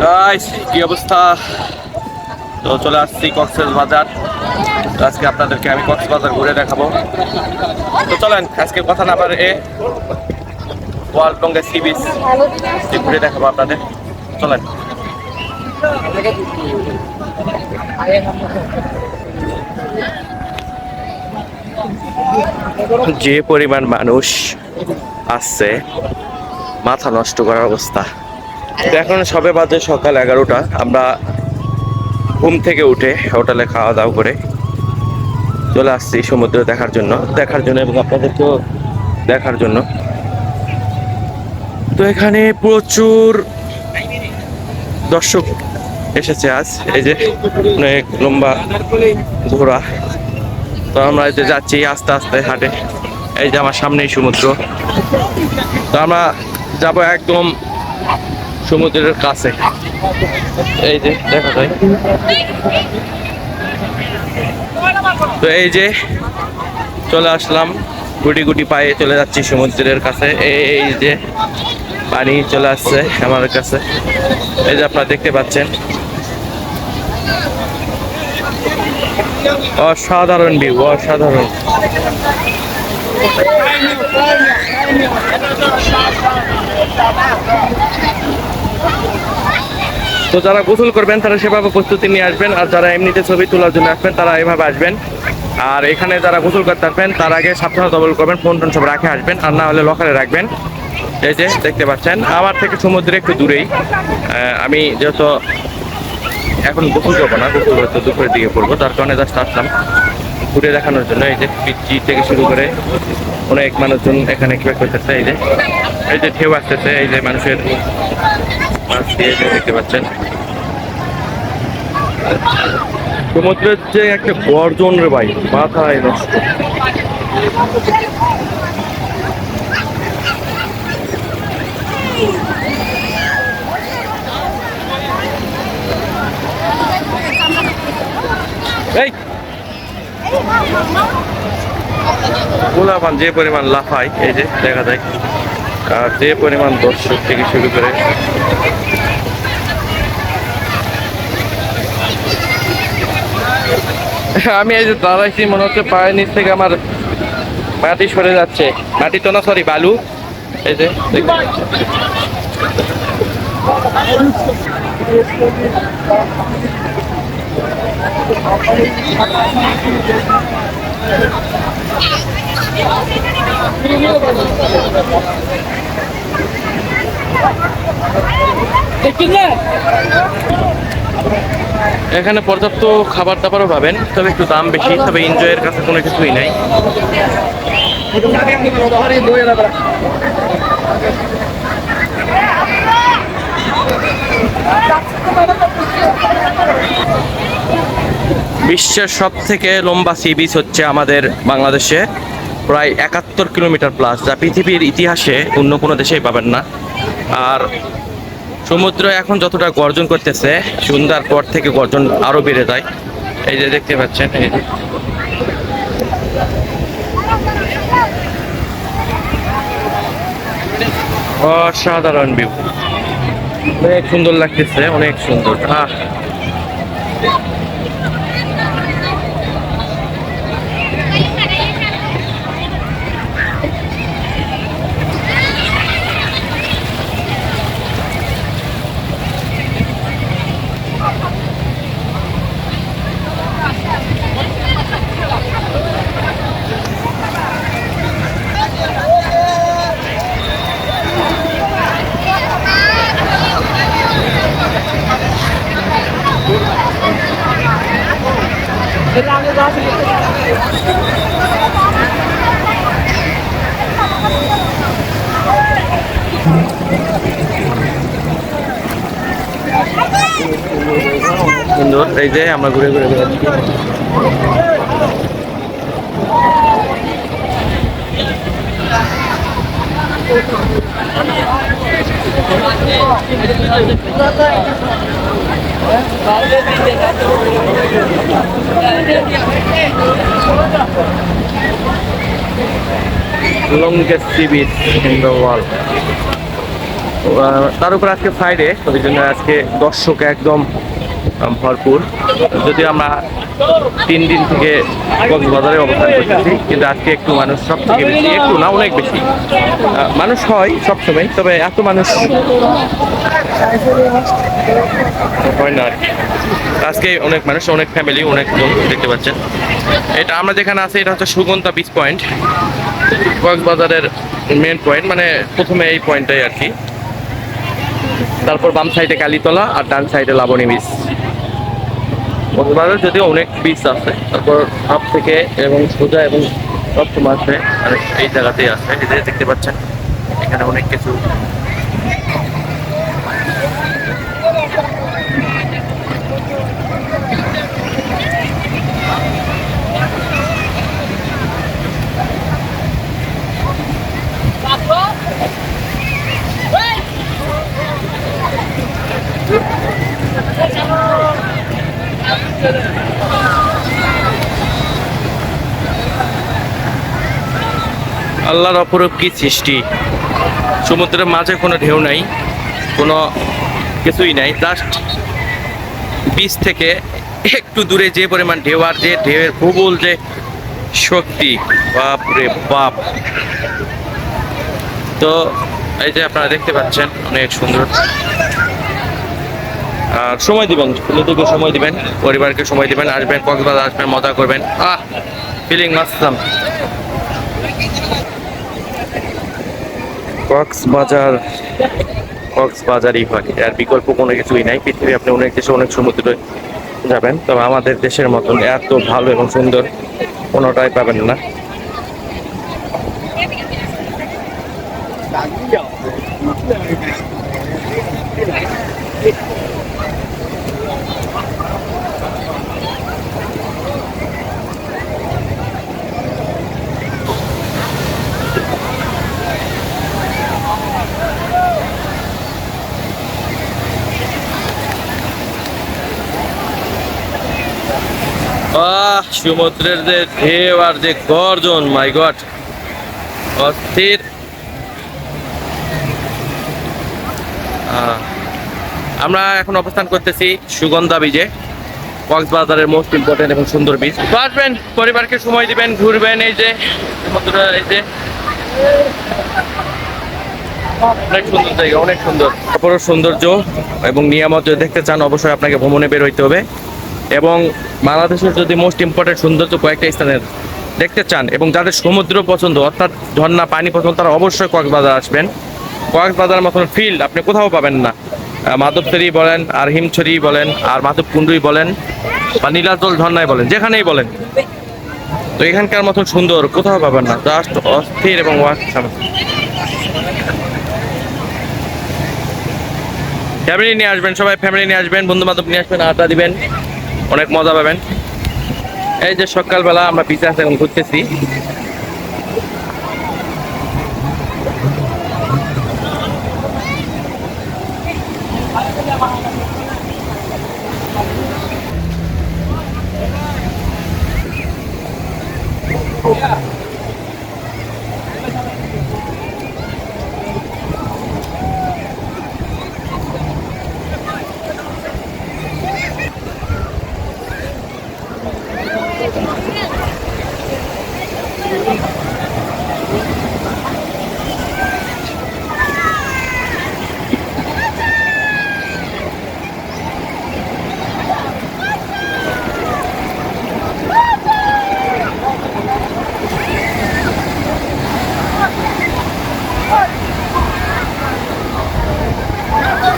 Guys কি অবস্থা? তো চলে আসছি কক্সবাজার। তো আজকে আপনাদেরকে আমি কক্সবাজার ঘুরে দেখাবো। তো চলেন আজকে কথা না পারে ওয়ার্ল্ড লংগেস্ট সি বিচ ঘুরে দেখাবো আপনাদের। চলেন। যে পরিমাণ মানুষ আসছে, মাথা নষ্ট করার অবস্থা। এখন সবে বাজে সকাল 11টা। আমরা ঘুম থেকে উঠে হোটেলে খাওয়া দাওয়া করে চলে আসছি সমুদ্র দেখার জন্য এবং আপনাদেরকেও দেখার জন্য। তো এখানে প্রচুর দর্শক এসেছে আজ। এই যে অনেক লম্বা ঘোড়া। তো আমরা এই যে যাচ্ছি আস্তে আস্তে হাঁটে। এই যে আমার সামনেই সমুদ্র। তো আমরা যাব একদম সমুদ্রের কাছে। এই যে দেখা যায়। তো এই যে চলে আসলাম, গুটি গুটি পায়ে চলে যাচ্ছি সমুদ্রের কাছে। এই যে পানি চলে আসছে আমার কাছে, এই যে আপনারা দেখতে পাচ্ছেন। অসাধারণ ভিউ, অসাধারণ। তো যারা গোসল করবেন তারা সেভাবে প্রস্তুতি নিয়ে আসবেন, আর যারা এমনিতে ছবি তোলার জন্য আসবেন তারা এইভাবে আসবেন। আর এখানে যারা গোসল করতে আসবেন তার আগে সাবধানতা অবলম্বন করবেন, ফোন টোন সব রাখে আসবেন, আর না হলে লকারে রাখবেন। এই যে দেখতে পাচ্ছেন আমার থেকে সমুদ্রে একটু দূরেই। আমি যেহেতু এখন গোসল করবো না, গোসল হয়তো দুপুরের দিকে করবো, তার কারণে জাস্ট আসলাম ঘুরে দেখানোর জন্য। এই যে পিচ্ছি থেকে শুরু করে অনেক মানুষজন এখানে কি করতেছে। এই যে ঢেউ আসতেছে, এই যে মানুষের মাছ দিয়ে দেখতে পাচ্ছেন। সমুদ্রের যে একটা গর্জন রে ভাই, মাথায় নষ্ট। এই গোলাপান যে পরিমাণ লাফায়, এই যে দেখা যায়। আর যে পরিমাণ দর্শক থেকে শুরু করে আমি এই যে দাঁড়াইছি, মনে হচ্ছে পায়ের নিচ থেকে আমার মাটি সরে যাচ্ছে। মাটি তো না, সরি বালু। এই যে এখানে পর্যাপ্ত খাবার দাবারও পাবেন, তবে একটু দাম বেশি, তবে এনজয়ের কাছে কোনো কিছুই নাই। বিশ্বের সব থেকে লম্বা সি বিচ হচ্ছে আমাদের বাংলাদেশে, প্রায় 71 কিলোমিটার প্লাস, যা পৃথিবীর ইতিহাসে অন্য কোনো দেশেই পাবেন না। আর সমুদ্র এখন যতটা গর্জন করতেছে, সন্ধ্যার পর থেকে গর্জন আরো বেড়ে যায়। এই যে দেখতে পাচ্ছেন, এই যে অসাধারণ ভিউ, অনেক সুন্দর লাগতেছে, অনেক সুন্দর। সুন্দর। এই যে আমরা ঘুরে ঘুরে বেড়াচ্ছি। Longest sea beach in the world. তার উপর আজকে ফ্রাইডে, ওই জন্য আজকে দর্শক একদম ভরপুর। যদিও আমরা 3 দিন থেকে কক্সবাজারে অবস্থান করতেছি, কিন্তু আজকে একটু মানুষ সব থেকে বেশি, একটু না অনেক বেশি মানুষ হয় সবসময়, তবে এত মানুষ হয় না আর কি। আজকে অনেক মানুষ, অনেক ফ্যামিলি, অনেক লোক দেখতে পাচ্ছেন। এটা আমরা যেখানে আছি এটা হচ্ছে সুগন্ধা বিচ পয়েন্ট, কক্সবাজারের মেন পয়েন্ট, মানে প্রথমে এই পয়েন্টটাই আর কি। তারপর বাম সাইডে কালীতলা আর ডান সাইডে লাবণী বিচ। কক্সবাজার যদিও অনেক বিচ আছে, তারপর সব থেকে এবং সোজা এবং সপ্তম আছে, আর এই জায়গাতেই আছে। এই যে দেখতে পাচ্ছেন এখানে অনেক কিছু। আল্লাহর অপরূপ কি সৃষ্টি! সমুদ্রের মাঝে কোনো ঢেউ নাই, কোনো কিছুই নাই, জাস্ট বিচ থেকে একটু দূরে যে পরিমাণ ঢেউ, আর যে ঢেউয়ের প্রবল যে শক্তি, বাপ রে বাপ! তো এই যে আপনারা দেখতে পাচ্ছেন অনেক সুন্দর। আর সময় দিবেন, ছেলেদেরকে সময় দিবেন, পরিবারকে সময় দিবেন, আসবেন কক্সবাজার, আসবেন, মজা করবেন। ফিলিং মাসাম। কক্সবাজার কক্সবাজারই হয়, আর বিকল্প কোনো কিছুই নাই। পৃথিবী আপনি অনেক দেশে অনেক সমুদ্রে যাবেন, তবে আমাদের দেশের মতন এত ভালো এবং সুন্দর কোনোটাই পাবেন না। সমুদ্রের যে ঢেউ আর যে গর্জন, মাই গড, অস্থির। আমরা এখন অবস্থান করতেছি সুগন্ধা বিচে, কক্সবাজারের মোস্ট ইম্পর্টেন্ট এবং সুন্দর বিচ। তো আসবেন, পরিবারকে সময় দিবেন, ঘুরবেন। এই যে সমুদ্র, এই যে অনেক সুন্দর জায়গা, অনেক সুন্দর। তারপরও সৌন্দর্য এবং নিয়ামত যদি দেখতে চান, অবশ্যই আপনাকে ভ্রমণে বের হইতে হবে। এবং বাংলাদেশের যদি মোস্ট ইম্পর্টেন্ট সৌন্দর্য কয়েকটা স্থানের দেখতে চান এবং যাদের সমুদ্র পছন্দ, অর্থাৎ ঝর্ণা পানি পছন্দ, তারা অবশ্যই কক্সবাজার আসবেন। কক্সবাজার মতন ফিল আপনি কোথাও পাবেন না। মাধবছড়ি বলেন, আর হিমছড়ি বলেন, আর মাধবকুণ্ডুই বলেন, বা নীলাচল ঝর্ণায় বলেন, যেখানেই বলেন, তো এখানকার মতন সুন্দর কোথাও পাবেন না। জাস্ট অস্থির এবং ফ্যামিলি নিয়ে আসবেন, সবাই ফ্যামিলি নিয়ে আসবেন, বন্ধু বান্ধব নিয়ে আসবেন, আড্ডা দিবেন, অনেক মজা পাবেন। এই যে সকালবেলা আমরা বিচে আসে এখন ঘুরতেছি।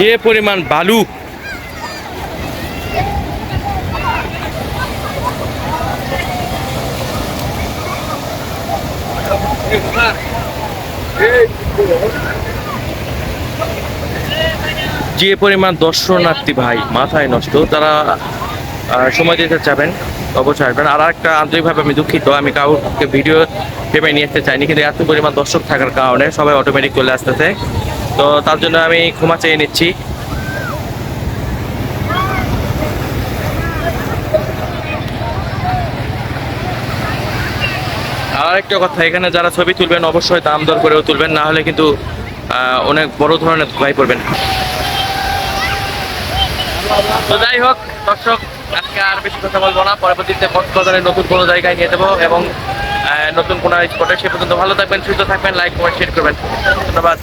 যে পরিমাণ বালু, যে পরিমাণ দর্শনার্থী ভাই, মাথায় নষ্ট। তারা সময় দিতে চাবেন, অবশ্যই আসবেন। আর একটা আন্তরিকভাবে আমি দুঃখিত, আমি কাউকে ভিডিও ভেবে নিয়ে আসতে চাইনি, কিন্তু এত পরিমাণ দর্শক থাকার কারণে সবাই অটোমেটিক চলে আসতেছে, তো তার জন্য আমি ক্ষমা চেয়ে নিচ্ছি। আর একটা কথা, এখানে যারা ছবি তুলবেন অবশ্যই দাম দর করেও তুলবেন, না হলে কিন্তু অনেক বড় ধরনের ধোঁয়ায় পড়বেন। তো যাই হোক দর্শক, আজকে আর বেশি কথা বলবো না, পরবর্তীতে কক্সবাজারের নতুন কোনো জায়গায় নিয়ে যাবো এবং নতুন কোনো স্পটে। সে পর্যন্ত ভালো থাকবেন, সুস্থ থাকবেন, লাইক কমেন্ট শেয়ার করবেন। ধন্যবাদ।